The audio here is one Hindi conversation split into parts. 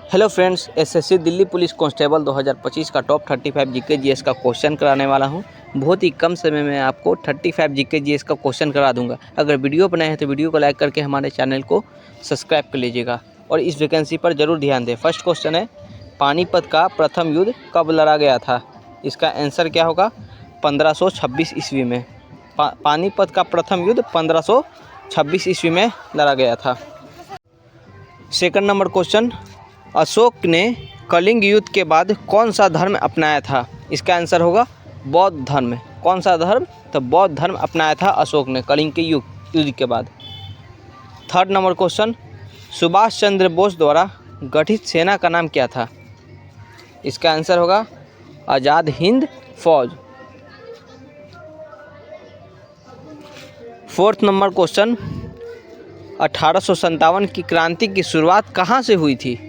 Hello friends, SSC Delhi police constable 2025 का टॉप 35 जीके जीएस का क्वेश्चन कराने वाला हूं। बहुत ही कम समय में आपको 35 जीके जीएस का क्वेश्चन करा दूंगा। अगर वीडियो बनाए हैं तो वीडियो को लाइक करके हमारे चैनल को सब्सक्राइब कर लीजिएगा और इस वैकेंसी पर ज़रूर ध्यान दें। फर्स्ट क्वेश्चन है, पानीपत का प्रथम युद्ध कब लड़ा गया था? इसका आंसर क्या होगा? 1526 ईस्वी में। पानीपत का प्रथम युद्ध 1526 ईस्वी में लड़ा गया था। सेकंड नंबर क्वेश्चन, अशोक ने कलिंग युद्ध के बाद कौन सा धर्म अपनाया था? इसका आंसर होगा बौद्ध धर्म। कौन सा धर्म? तो बौद्ध धर्म अपनाया था अशोक ने कलिंग के युद्ध के बाद। Third number question, Subhash Chandra Bose द्वारा गठित सेना का नाम क्या था? इसका आंसर होगा आज़ाद हिंद फौज। फोर्थ नंबर क्वेश्चन, 1857 की क्रांति की शुरुआत कहाँ से हुई थी?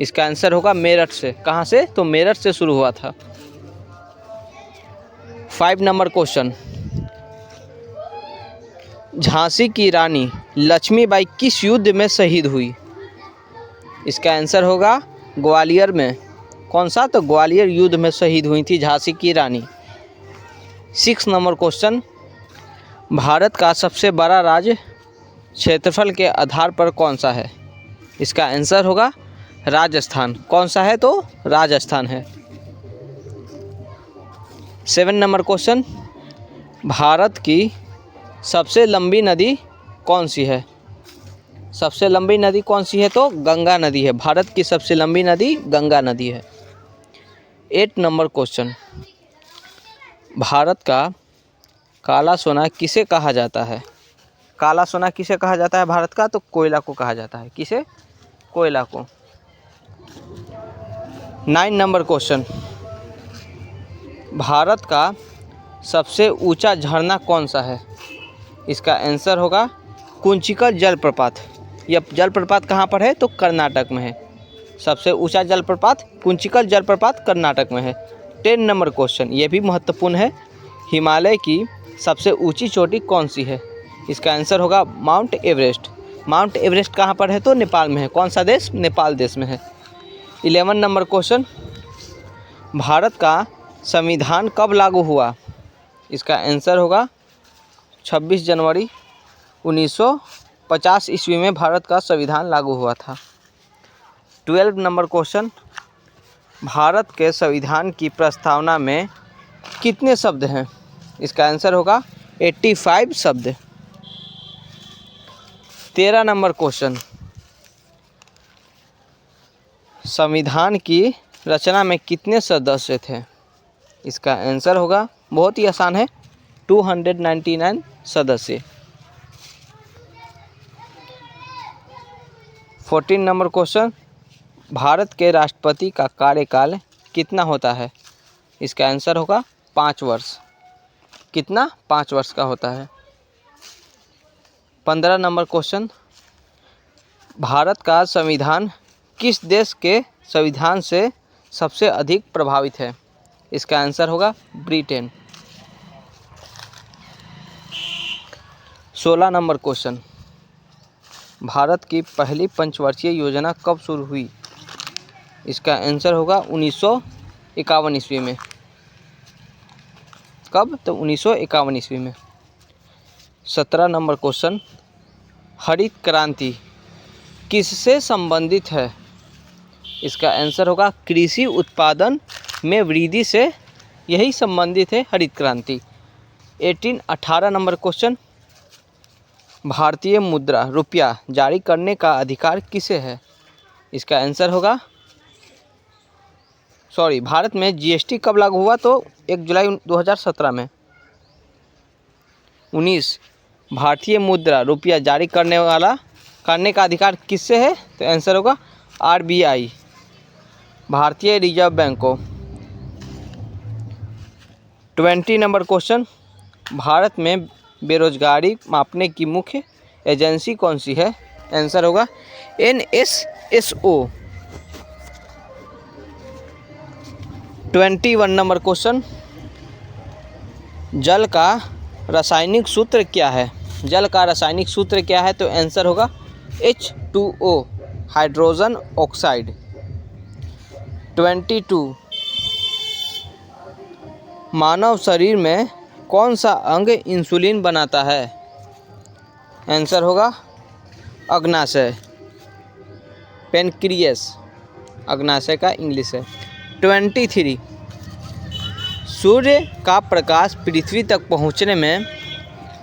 इसका आंसर होगा मेरठ से। कहाँ से? तो मेरठ से शुरू हुआ था। 5 नंबर क्वेश्चन, झांसी की रानी लक्ष्मीबाई किस युद्ध में शहीद हुई? इसका आंसर होगा ग्वालियर में। कौन सा? तो ग्वालियर युद्ध में शहीद हुई थी झांसी की रानी। 6 नंबर क्वेश्चन, भारत का सबसे बड़ा राज्य क्षेत्रफल के आधार पर कौन सा है? इसका आंसर होगा राजस्थान। कौन सा है? तो राजस्थान है। 7 नंबर क्वेश्चन, भारत की सबसे लंबी नदी कौन सी है? सबसे लंबी नदी कौन सी है? तो गंगा नदी है। भारत की सबसे लंबी नदी गंगा नदी है। 8 नंबर क्वेश्चन, भारत का काला सोना किसे कहा जाता है? काला सोना किसे कहा जाता है भारत का? तो कोयला को कहा जाता है। किसे? कोयला को। 9 नंबर क्वेश्चन, भारत का सबसे ऊंचा झरना कौन सा है? इसका आंसर होगा कुंचिकल जलप्रपात। यह जलप्रपात कहाँ पर है? तो कर्नाटक में है। सबसे ऊंचा जलप्रपात कुंचिकल जलप्रपात कर्नाटक में है। 10 नंबर क्वेश्चन, ये भी महत्वपूर्ण है, हिमालय की सबसे ऊंची चोटी कौन सी है? इसका आंसर होगा माउंट एवरेस्ट। माउंट एवरेस्ट कहाँ पर है? तो नेपाल में है। कौन सा देश? नेपाल देश में है। 11 नंबर क्वेश्चन, भारत का संविधान कब लागू हुआ? इसका आंसर होगा 26 जनवरी 1950 ईस्वी में भारत का संविधान लागू हुआ था। 12 नंबर क्वेश्चन, भारत के संविधान की प्रस्तावना में कितने शब्द हैं? इसका आंसर होगा 85 शब्द। 13 नंबर क्वेश्चन, संविधान की रचना में कितने सदस्य थे? इसका आंसर होगा, बहुत ही आसान है, 299 सदस्य। 14 नंबर क्वेश्चन, भारत के राष्ट्रपति का कार्यकाल कितना होता है? इसका आंसर होगा 5 वर्ष। कितना? 5 वर्ष का होता है। 15 नंबर क्वेश्चन, भारत का संविधान किस देश के संविधान से सबसे अधिक प्रभावित है? इसका आंसर होगा ब्रिटेन। 16 नंबर क्वेश्चन, भारत की पहली पंचवर्षीय योजना कब शुरू हुई? इसका आंसर होगा 1951 ईस्वी में। कब? तो 1951 ईस्वी में। 17 नंबर क्वेश्चन, हरित क्रांति किससे संबंधित है? इसका आंसर होगा कृषि उत्पादन में वृद्धि से यही संबंधित है हरित क्रांति। 18 नंबर क्वेश्चन, भारतीय मुद्रा रुपया जारी करने का अधिकार किसे है? इसका आंसर होगा, भारत में जीएसटी कब लागू हुआ? तो 1 जुलाई 2017 में। 19, भारतीय मुद्रा रुपया जारी करने का अधिकार किससे है? तो आंसर होगा आरबीआई, भारतीय रिजर्व बैंक को। 20 नंबर क्वेश्चन, भारत में बेरोजगारी मापने की मुख्य एजेंसी कौन सी है? आंसर होगा NSSO। 21 नंबर क्वेश्चन, जल का रासायनिक सूत्र क्या है? जल का रासायनिक सूत्र क्या है? तो आंसर होगा H2O। Hydrogen oxide. 22 मानव शरीर में कौन सा अंग इंसुलिन बनाता है? आंसर होगा अग्नाशय, पेनक्रियस, अग्नाशय का इंग्लिश है। 23 सूर्य का प्रकाश पृथ्वी तक पहुंचने में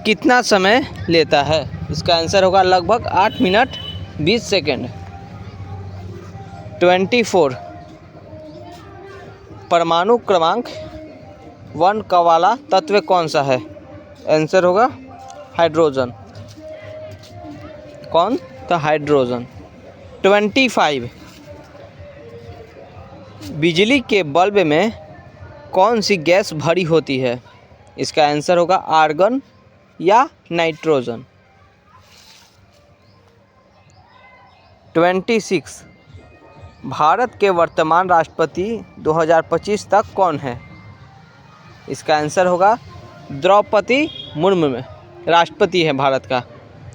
कितना समय लेता है? इसका आंसर होगा लगभग 8 मिनट 20 सेकेंड। 24 परमाणु क्रमांक 1 का वाला तत्व कौन सा है? आंसर होगा हाइड्रोजन। कौन? तो हाइड्रोजन। 25 बिजली के बल्ब में कौन सी गैस भरी होती है? इसका आंसर होगा आर्गन या नाइट्रोजन। 26 भारत के वर्तमान राष्ट्रपति 2025 तक कौन है? इसका आंसर होगा द्रौपदी मुर्मू में राष्ट्रपति है भारत का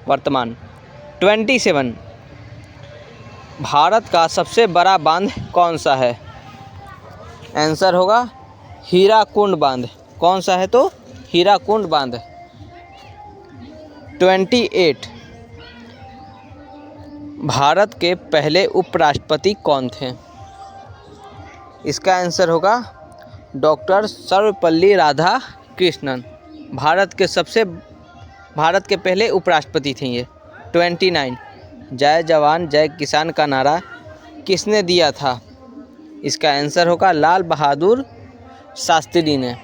वर्तमान। 27 भारत का सबसे बड़ा बांध कौन सा है? आंसर होगा हीराकुंड बांध। कौन सा है? तो हीराकुंड बांध। 28 भारत के पहले उपराष्ट्रपति कौन थे? इसका आंसर होगा डॉक्टर सर्वपल्ली राधाकृष्णन। भारत के पहले उपराष्ट्रपति थे ये। 29 जय जवान जय किसान का नारा किसने दिया था? इसका आंसर होगा लाल बहादुर शास्त्री ने।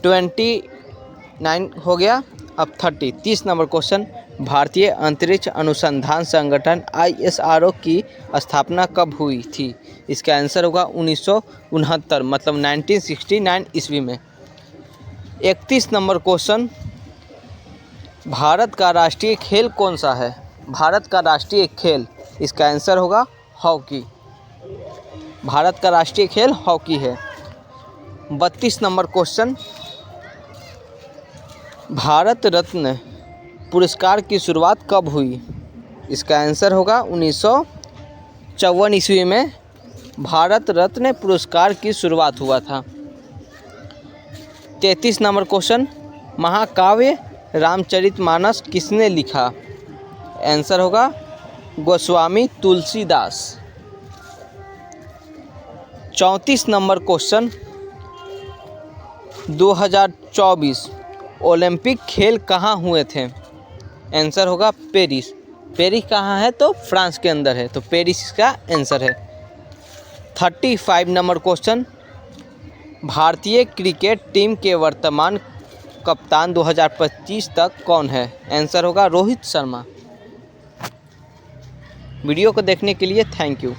29 हो गया। अब 30 नंबर क्वेश्चन, भारतीय अंतरिक्ष अनुसंधान संगठन ISRO की स्थापना कब हुई थी? इसका आंसर होगा 1969 मतलब 1969 ईस्वी में। 31 नंबर क्वेश्चन, भारत का राष्ट्रीय खेल कौन सा है? भारत का राष्ट्रीय खेल, इसका आंसर होगा हॉकी। भारत का राष्ट्रीय खेल हॉकी है। 32 नंबर क्वेश्चन, भारत रत्न पुरस्कार की शुरुआत कब हुई? इसका आंसर होगा 1954 ईस्वी में भारत रत्न पुरस्कार की शुरुआत हुआ था। 33 नंबर क्वेश्चन, महाकाव्य रामचरितमानस किसने लिखा? आंसर होगा Goswami Tulsidas. 34 number question, 2024 Olympic खेल कहाँ हुए थे? आंसर होगा पेरिस। पेरिस कहाँ है? तो फ्रांस के अंदर है, तो पेरिस इसका आंसर है। 35 नंबर क्वेश्चन, भारतीय क्रिकेट टीम के वर्तमान कप्तान 2025 तक कौन है? आंसर होगा रोहित शर्मा। वीडियो को देखने के लिए थैंक यू।